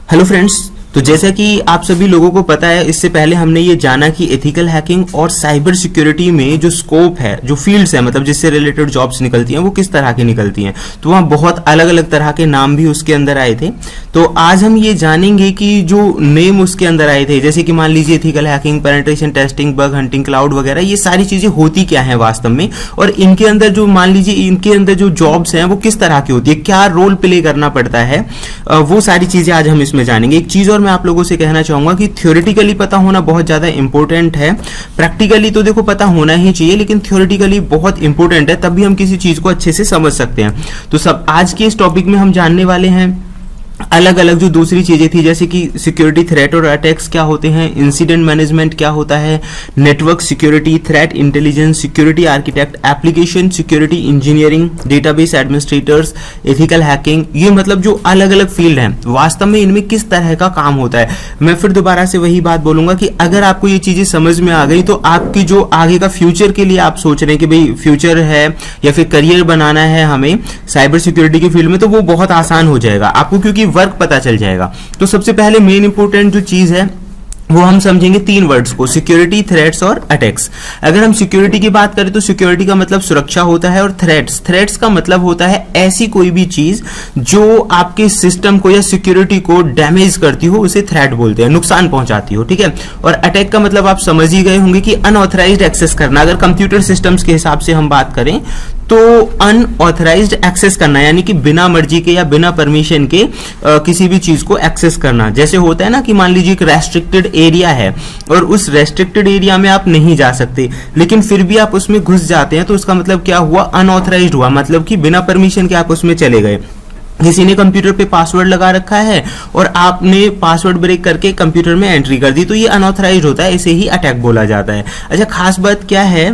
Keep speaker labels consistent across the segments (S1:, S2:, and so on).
S1: Hello friends, तो जैसा कि आप सभी लोगों को पता है, इससे पहले हमने ये जाना कि एथिकल हैकिंग और साइबर सिक्योरिटी में जो स्कोप है, जो फील्ड्स है, मतलब जिससे रिलेटेड जॉब्स निकलती हैं वो किस तरह की निकलती हैं। तो वहाँ बहुत अलग अलग तरह के नाम भी उसके अंदर आए थे। तो आज हम ये जानेंगे कि जो नेम उसके अंदर आए थे, जैसे कि मान लीजिए ethical hacking, penetration testing, bug hunting, cloud वगैरह, ये सारी चीजें होती क्या है वास्तव में, और इनके अंदर जो मान लीजिए इनके अंदर जो जॉब्स हैं वो किस तरह की होती है, क्या रोल प्ले करना पड़ता है, वो सारी चीजें आज हम इसमें जानेंगे। एक चीज और मैं आप लोगों से कहना चाहूंगा कि थ्योरेटिकली पता होना बहुत ज्यादा इंपॉर्टेंट है। प्रैक्टिकली तो देखो पता होना ही चाहिए, लेकिन थ्योरेटिकली बहुत इंपॉर्टेंट है, तब भी हम किसी चीज को अच्छे से समझ सकते हैं। तो सब आज के इस टॉपिक में हम जानने वाले हैं अलग अलग जो दूसरी चीजें थी, जैसे कि सिक्योरिटी थ्रेट और अटैक्स क्या होते हैं, इंसिडेंट मैनेजमेंट क्या होता है, network security, threat intelligence, security architect, application security engineering, database administrators, ethical hacking, ये मतलब जो अलग अलग फील्ड हैं वास्तव में इनमें किस तरह का काम होता है। मैं फिर दोबारा से वही बात बोलूंगा कि अगर आपको ये चीजें समझ में आ गई तो आपकी जो आगे का फ्यूचर के लिए आप सोच रहे हैं कि भाई फ्यूचर है या फिर करियर बनाना है हमें साइबर सिक्योरिटी के फील्ड में, तो वो बहुत आसान हो जाएगा आपको, क्योंकि वर्क पता चल जाएगा। तो सबसे पहले मेन इंपॉर्टेंट जो चीज है वो हम समझेंगे तीन वर्ड्स को, सिक्योरिटी, थ्रेट्स और अटैक्स। अगर हम सिक्योरिटी की बात करें तो सिक्योरिटी का मतलब सुरक्षा होता है, और थ्रेट्स का मतलब होता है ऐसी कोई भी चीज जो आपके सिस्टम को या सिक्योरिटी को डैमेज करती हो, उसे थ्रेट बोलते हैं, नुकसान पहुंचाती हो, ठीक है। और अटैक का मतलब आप समझ ही गए होंगे कि अनऑथराइज्ड एक्सेस करना। अगर कंप्यूटर सिस्टम्स के हिसाब से हम बात करें तो अनऑथराइज्ड एक्सेस करना, यानी कि बिना मर्जी के या बिना परमिशन के किसी भी चीज को एक्सेस करना। जैसे होता है ना कि मान लीजिए एक रेस्ट्रिक्टेड एरिया है और उस रेस्ट्रिक्टेड एरिया में आप नहीं जा सकते, लेकिन फिर भी आप उसमें घुस जाते हैं, तो उसका मतलब क्या हुआ, अनऑथराइज्ड हुआ, मतलब कि बिना परमिशन के आप उसमें चले गए। किसी ने कंप्यूटर पे पासवर्ड लगा रखा है और आपने पासवर्ड ब्रेक करके कंप्यूटर में एंट्री कर दी, तो ये अनऑथराइज्ड होता है, इसे ही अटैक बोला जाता है। अच्छा, खास बात क्या है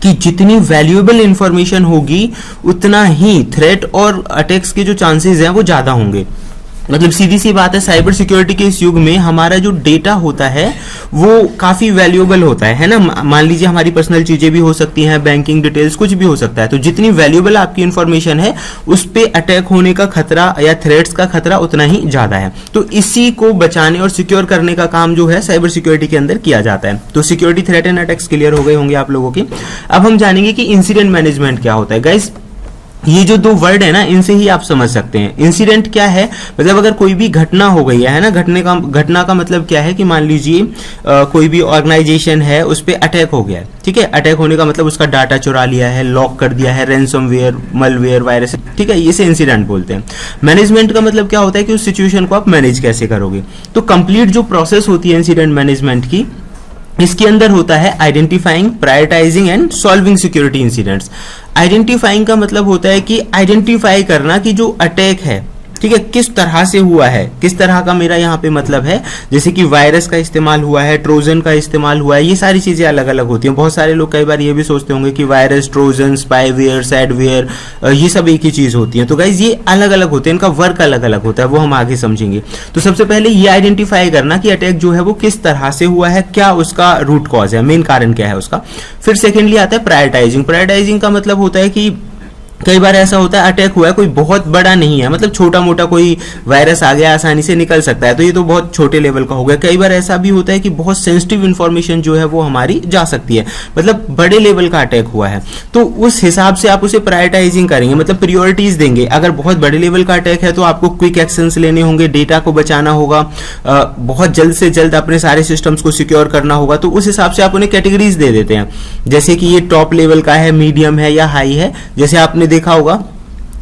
S1: कि जितनी वैल्यूएबल इंफॉर्मेशन होगी उतना ही थ्रेट और अटैक्स के जो चांसेस हैं वो ज्यादा होंगे। मतलब सीधी सी बात है, साइबर सिक्योरिटी के इस युग में हमारा जो डेटा होता है वो काफी वैल्यूएबल होता है ना। मान लीजिए हमारी पर्सनल चीजें भी हो सकती हैं, बैंकिंग डिटेल्स, कुछ भी हो सकता है। तो जितनी वैल्यूएबल आपकी इंफॉर्मेशन है उस पे अटैक होने का खतरा या थ्रेट्स का खतरा उतना ही ज्यादा है। तो इसी को बचाने और सिक्योर करने का काम जो है साइबर सिक्योरिटी के अंदर किया जाता है। तो security, threat and attacks clear हो गए होंगे आप लोगों की। अब हम जानेंगे कि इंसिडेंट मैनेजमेंट क्या होता है। गाइस, ये जो दो वर्ड है ना, इनसे ही आप समझ सकते हैं। इंसिडेंट क्या है, मतलब अगर कोई भी घटना हो गई है ना, घटना का मतलब क्या है कि मान लीजिए कोई भी ऑर्गेनाइजेशन है, उस पर अटैक हो गया है, ठीक है। अटैक होने का मतलब उसका डाटा चुरा लिया है, लॉक कर दिया है, रैंसमवेयर, मलवेयर, वायरस, ठीक है, इसे इंसिडेंट बोलते हैं। मैनेजमेंट का मतलब क्या होता है कि उस सिचुएशन को आप मैनेज कैसे करोगे। तो कंप्लीट जो प्रोसेस होती है इंसिडेंट मैनेजमेंट की, इसके अंदर होता है identifying, prioritising and solving security incidents. Identifying का मतलब होता है कि आइडेंटिफाई करना कि जो अटैक है, ठीक है, किस तरह से हुआ है, किस तरह का मेरा यहाँ पे मतलब है, जैसे कि वायरस का इस्तेमाल हुआ है, ट्रोजन का इस्तेमाल हुआ है, ये सारी चीजें अलग अलग होती हैं। बहुत सारे लोग कई बार ये भी सोचते होंगे कि वायरस, ट्रोजन, स्पाईवेयर, सैडवेयर, ये सब एक ही चीज होती है। तो गाइज ये अलग अलग होते हैं, इनका वर्क अलग अलग होता है, वो हम आगे समझेंगे। तो सबसे पहले ये आइडेंटिफाई करना कि अटैक जो है वो किस तरह से हुआ है, क्या उसका रूट कॉज है, मेन कारण क्या है उसका। फिर सेकेंडली आता है प्रायोरिटाइजिंग। प्रायोरिटाइजिंग का मतलब होता है कि कई बार ऐसा होता है अटैक हुआ है, कोई बहुत बड़ा नहीं है, मतलब छोटा मोटा कोई वायरस आ गया, आसानी से निकल सकता है, तो ये तो बहुत छोटे लेवल का हो गया। कई बार ऐसा भी होता है कि बहुत सेंसिटिव इंफॉर्मेशन जो है वो हमारी जा सकती है, मतलब बड़े लेवल का अटैक हुआ है, तो उस हिसाब से आप उसे प्रायोरिटाइजिंग करेंगे, मतलब प्रियोरिटीज देंगे। अगर बहुत बड़े लेवल का अटैक है तो आपको क्विक एक्शंस लेने होंगे, डेटा को बचाना होगा, बहुत जल्द से जल्द अपने सारे सिस्टम्स को सिक्योर करना होगा, तो उस हिसाब से आप उन्हें कैटेगरीज दे देते हैं, जैसे कि ये टॉप लेवल का है, मीडियम है या हाई है। जैसे आपने देखा होगा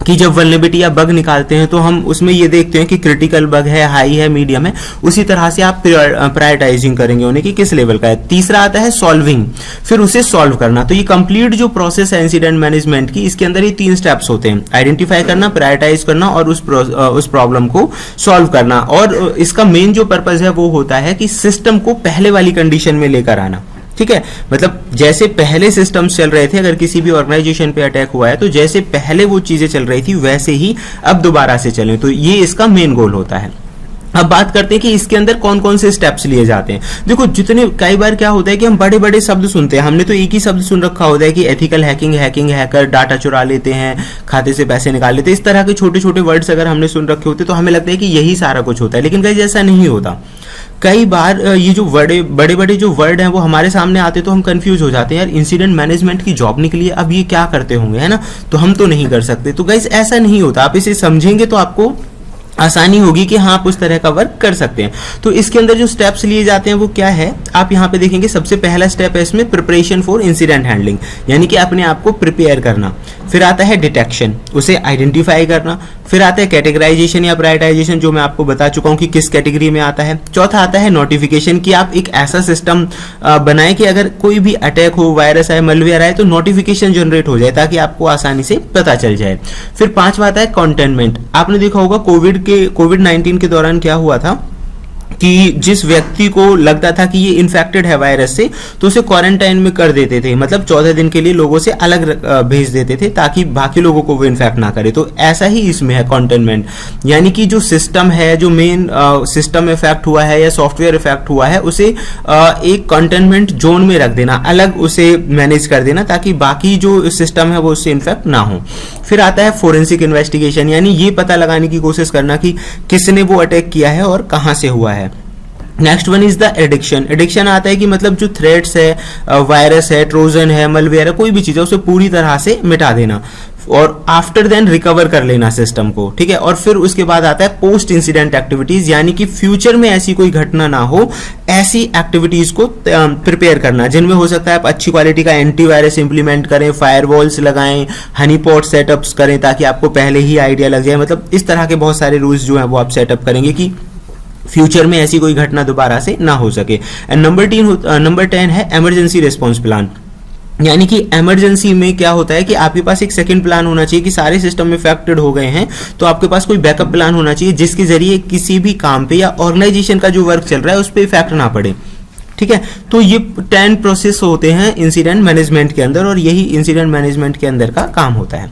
S1: कि जब वल्नरेबिलिटी या बग निकालते हैं तो हम उसमें ये देखते हैं कि क्रिटिकल बग है, हाई है, मीडियम है, उसी तरह से आप प्रायोरिटाइजिंग करेंगे उन्हें कि किस लेवल का है। तीसरा आता है सॉल्विंग, फिर उसे सॉल्व करना। तो ये कंप्लीट जो प्रोसेस है इंसिडेंट मैनेजमेंट की, इसके अंदर ये तीन स्टेप्स होते हैं, आइडेंटिफाई करना, प्रायोरिटाइज करना और उस प्रॉब्लम को सॉल्व करना। और इसका मेन जो पर्पज है वो होता है कि सिस्टम को पहले वाली कंडीशन में लेकर आना, ठीक है। मतलब जैसे पहले सिस्टम्स चल रहे थे, अगर किसी भी ऑर्गेनाइजेशन पे अटैक हुआ है तो जैसे पहले वो चीजें चल रही थी वैसे ही अब दोबारा से चलें, तो ये इसका मेन गोल होता है। अब बात करते हैं कि इसके अंदर कौन कौन से स्टेप्स लिए जाते हैं। देखो, जितने कई बार क्या होता है कि हम बड़े बड़े शब्द सुनते हैं, हमने तो एक ही शब्द सुन रखा होता है कि ethical hacking, hacking, hacker data चुरा लेते हैं, खाते से पैसे निकाल लेते हैं, इस तरह के छोटे छोटे वर्ड्स अगर हमने सुन रखे होते तो हमें लगता है कि यही सारा कुछ होता है, लेकिन गाइस ऐसा नहीं होता। कई बार ये जो बड़े बड़े जो वर्ड हैं वो हमारे सामने आते तो हम कंफ्यूज हो जाते हैं, यार इंसिडेंट मैनेजमेंट की जॉब निकली है, अब ये क्या करते होंगे, है ना, तो हम तो नहीं कर सकते। तो गाइस ऐसा नहीं होता, आप इसे समझेंगे तो आपको आसानी होगी कि हाँ आप उस तरह का वर्क कर सकते हैं। तो इसके अंदर जो स्टेप्स लिए जाते हैं वो क्या है, आप यहाँ पे देखेंगे सबसे पहला स्टेप है इसमें प्रिपरेशन फॉर इंसिडेंट हैंडलिंग, यानी कि अपने आप को प्रिपेयर करना। फिर आता है डिटेक्शन, उसे आइडेंटिफाई करना। फिर आता है कैटेगराइजेशन या प्रायोरिटाइजेशन, जो मैं आपको बता चुका हूँ कि किस कैटेगरी में आता है। चौथा आता है नोटिफिकेशन, कि आप एक ऐसा सिस्टम बनाएं कि अगर कोई भी अटैक हो, वायरस आए, मलवेयर आए, तो नोटिफिकेशन जनरेट हो जाए ताकि आपको आसानी से पता चल जाए। फिर पांचवा आता है कंटेनमेंट। आपने देखा होगा कोविड-19 के दौरान क्या हुआ था कि जिस व्यक्ति को लगता था कि ये इन्फेक्टेड है वायरस से, तो उसे क्वारंटाइन में कर देते थे, मतलब 14 दिन के लिए लोगों से अलग भेज देते थे ताकि बाकी लोगों को वो इन्फेक्ट ना करे। तो ऐसा ही इसमें है कंटेनमेंट, यानी कि जो सिस्टम है, जो मेन सिस्टम इफेक्ट हुआ है या सॉफ्टवेयर इफेक्ट हुआ है, उसे एक कंटेनमेंट जोन में रख देना, अलग उसे मैनेज कर देना ताकि बाकी जो सिस्टम है वो उससे इन्फेक्ट ना हो। फिर आता है फोरेंसिक इन्वेस्टिगेशन, यानी ये पता लगाने की कोशिश करना कि किसने वो अटैक किया है और कहां से हुआ है। Next one is the addiction. Addiction आता है कि मतलब जो थ्रेट्स है, वायरस है, ट्रोजन है, मलवेयर है, कोई भी चीज है, उसे पूरी तरह से मिटा देना और आफ्टर देन रिकवर कर लेना सिस्टम को, ठीक है। और फिर उसके बाद आता है पोस्ट इंसिडेंट एक्टिविटीज, यानी कि फ्यूचर में ऐसी कोई घटना ना हो, ऐसी एक्टिविटीज को प्रिपेयर करना, जिनमें हो सकता है आप अच्छी क्वालिटी का एंटीवायरस इंप्लीमेंट करें, फायरवॉल्स लगाएं, हनीपॉट सेटअप्स करें ताकि आपको पहले ही आइडिया लग जाए। मतलब इस तरह के बहुत सारे रूल्स जो है वो आप सेटअप करेंगे कि फ्यूचर में ऐसी कोई घटना दोबारा से ना हो सके। एंड नंबर 10 है इमरजेंसी रिस्पॉन्स प्लान, यानी कि इमरजेंसी में क्या होता है कि आपके पास एक सेकंड प्लान होना चाहिए कि सारे सिस्टम इफेक्टेड हो गए हैं, तो आपके पास कोई बैकअप प्लान होना चाहिए जिसके जरिए किसी भी काम पे या ऑर्गेनाइजेशन का जो वर्क चल रहा है उस पर इफेक्ट ना पड़े, ठीक है। तो ये 10 प्रोसेस होते हैं इंसिडेंट मैनेजमेंट के अंदर और यही इंसिडेंट मैनेजमेंट के अंदर का काम होता है।